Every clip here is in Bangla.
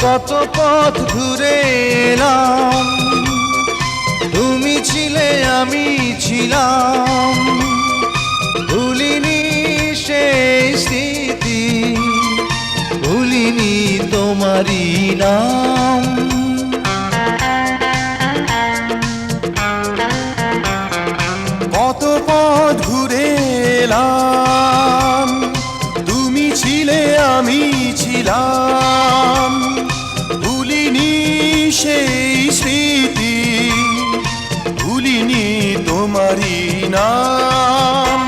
কত পথ ঘুরে এলাম, তুমি ছিলে আমি ছিলাম, ভুলিনি সেই স্মৃতি, ভুলিনি তোমারই নাম। কত পথ ঘুরে এলাম, তুমি ছিলে আমি ছিলাম, ভুলিনি সেই স্মৃতি, ভুলিনি তোমারই নাম।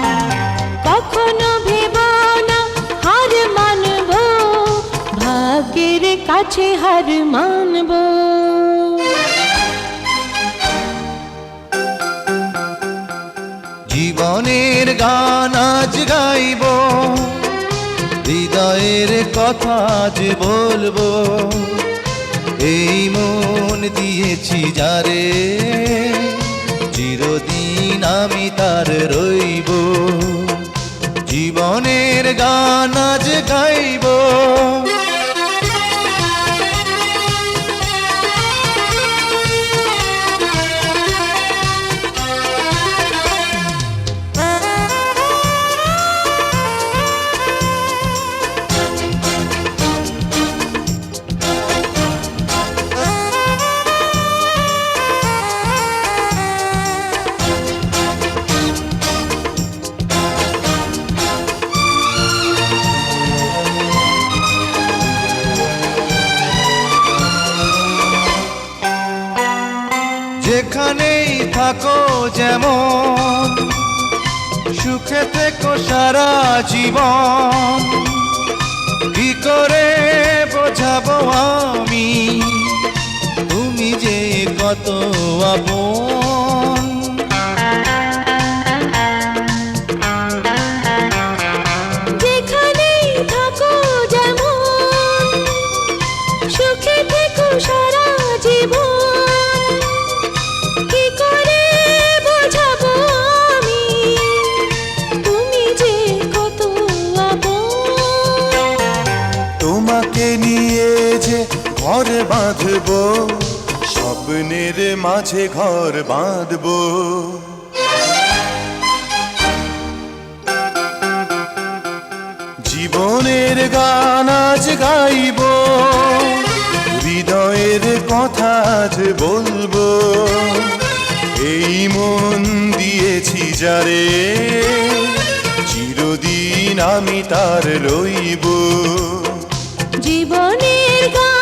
কখনো ভেব না হার মানব, ভাগ্যের কাছে হার মানব। জীবনের গান আজ গাইব, হৃদয়ের কথা আজ বলবো, এই মন দিয়েছি যারে, চিরদিন আমি তার রইব। জীবনের গান আজ গাইব, যেখানেই থাকো যেমন, সুখে থেকো সারা জীবন। কি করে বোঝাবো আমি, তুমি যে কত আপন। যেখানেই থাকো যেমন, সুখে থেকো সারা জীবন। কি করে বোঝাবো আমি, তুমি যে কত আপন। তোমাকে নিয়ে যে ঘর বাঁধবো, স্বপ্নের মাঝে ঘর বাঁধবো। জীবনের গান আজ গাইব, হৃদয়ের কথা আজ বলবো, এই মন দিয়েছি যারে, চিরদিন আমি তার রইব। জীবনের গান